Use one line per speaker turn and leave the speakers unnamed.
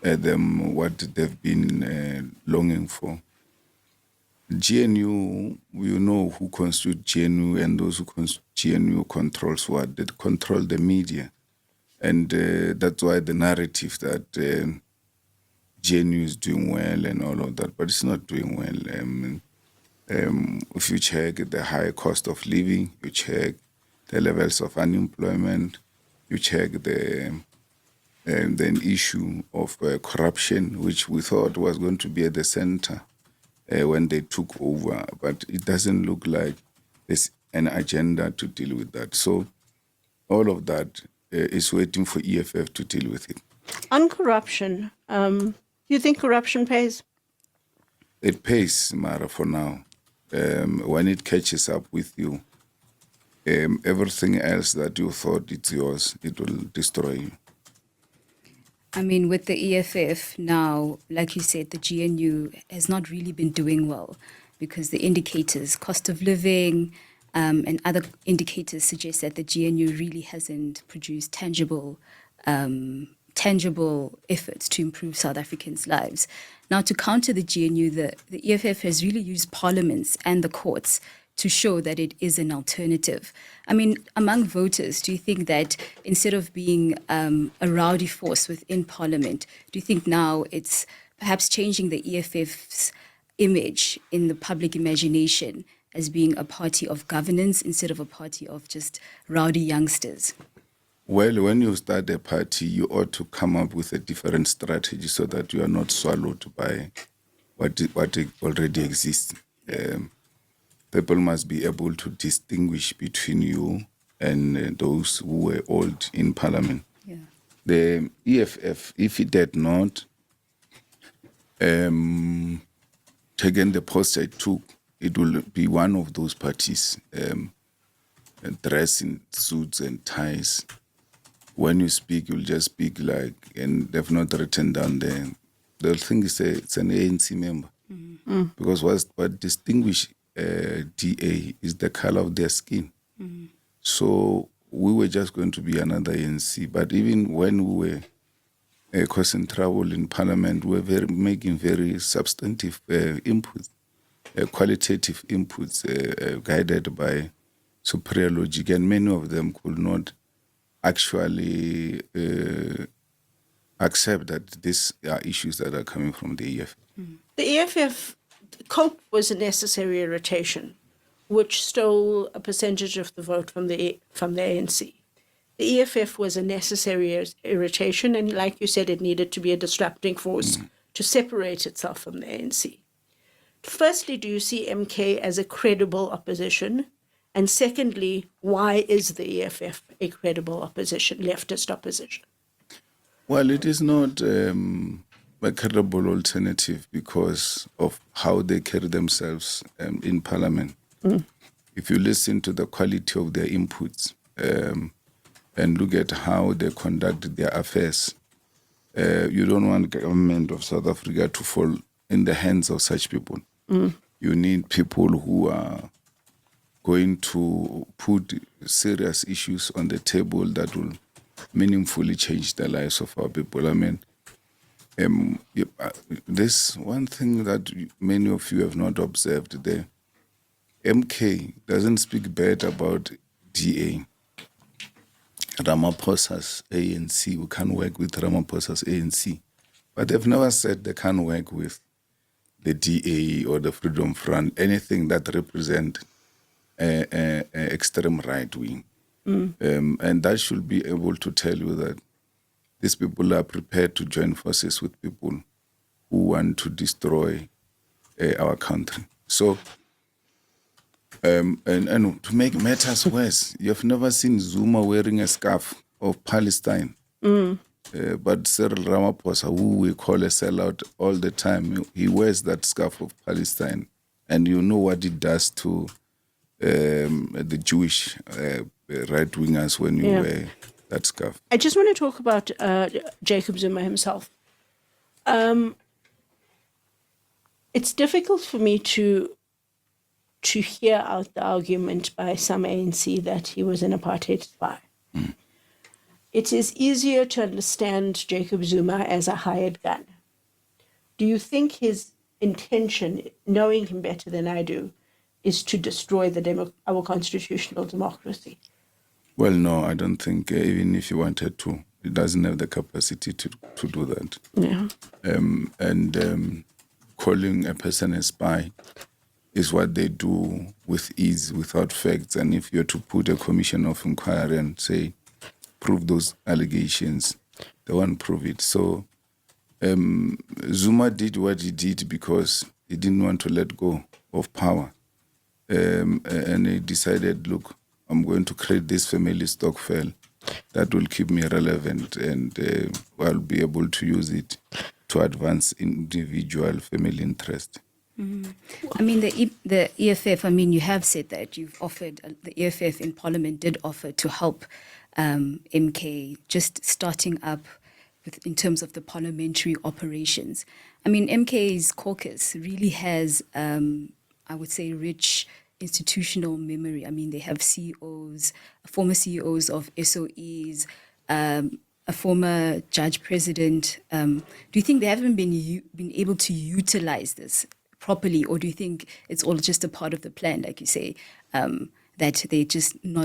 them what they've been longing for. GNU, you know who constitute GNU, and those who constitute GNU controls what? They control the media. And that's why the narrative that GNU is doing well and all of that, but it's not doing well. If you check the high cost of living, you check the levels of unemployment, you check the issue of corruption, which we thought was going to be at the center when they took over, but it doesn't look like there's an agenda to deal with that. So all of that is waiting for EFF to deal with it.
On corruption, do you think corruption pays?
It pays, Mara, for now. When it catches up with you, everything else that you thought it's yours, it will destroy you.
I mean, with the EFF now, like you said, the GNU has not really been doing well because the indicators, cost of living, and other indicators suggest that the GNU really hasn't produced tangible efforts to improve South Africans' lives. Now, to counter the GNU, the EFF has really used parliaments and the courts to show that it is an alternative. I mean, among voters, do you think that instead of being a rowdy force within parliament, do you think now it's perhaps changing the EFF's image in the public imagination as being a party of governance instead of a party of just rowdy youngsters?
Well, when you start a party, you ought to come up with a different strategy so that you are not swallowed by what already exists. People must be able to distinguish between you and those who were old in parliament.
Yeah.
The EFF, if it had not taken the post I took, it will be one of those parties dressed in suits and ties. When you speak, you'll just speak like, and they've not written down there. The thing is, it's an ANC member. Mm-hmm. Because what distinguishes DA is the color of their skin. Mm-hmm. So we were just going to be another ANC. But even when we were causing trouble in Parliament, we were making very substantive inputs, qualitative inputs guided by superior logic, and many of them could not actually accept that these are issues that are coming from the EFF.
Mm. The EFF, COPE was a necessary irritation, which stole a percentage of the vote from the ANC. The EFF was a necessary irritation, and like you said, it needed to be a disrupting force to separate itself from the ANC. Firstly, do you see MK as a credible opposition? And secondly, why is the EFF a credible opposition, leftist opposition?
Well, it is not a credible alternative because of how they carry themselves in Parliament. Mm. If you listen to the quality of their inputs and look at how they conduct their affairs, you don't want the government of South Africa to fall in the hands of such people. Mm. You need people who are going to put serious issues on the table that will meaningfully change the lives of our people. I mean, there's one thing that many of you have not observed there. MK doesn't speak bad about DA. Ramaphosa's ANC, we can't work with Ramaphosa's ANC. But they've never said they can't work with the DA or the Freedom Front, anything that represents extreme right wing. Mm. And that should be able to tell you that these people are prepared to join forces with people who want to destroy our country. So, and to make matters worse, you've never seen Zuma wearing a scarf of Palestine. Mm. But Cyril Ramaphosa, who we call a sellout all the time, he wears that scarf of Palestine. And you know what it does to the Jewish right-wingers when you wear that scarf.
I just want to talk about Jacob Zuma himself. It's difficult for me to hear out the argument by some ANC that he was an apartheid spy. Mm. it is easier to understand Jacob Zuma as a hired gun. Do you think his intention, knowing him better than I do, is to destroy our constitutional democracy?
Well, no, I don't think, even if he wanted to, he doesn't have the capacity to do that.
Yeah.
Calling a person a spy is what they do with ease, without facts. And if you're to put a commission of inquiry and say, prove those allegations, they won't prove it. So Zuma did what he did because he didn't want to let go of power. And he decided, look, I'm going to create this family stokvel that will keep me relevant, and I'll be able to use it to advance individual family interest.
I mean, the EFF, I mean, you have said that you've offered, the EFF in Parliament did offer to help MK just starting up in terms of the parliamentary operations. I mean, MK's caucus really has, I would say, rich institutional memory. I mean, they have CEOs, former CEOs of SOEs, a former judge president. Do you think they haven't been able to utilize this properly, or do you think it's all just a part of the plan, like you say, that they're just not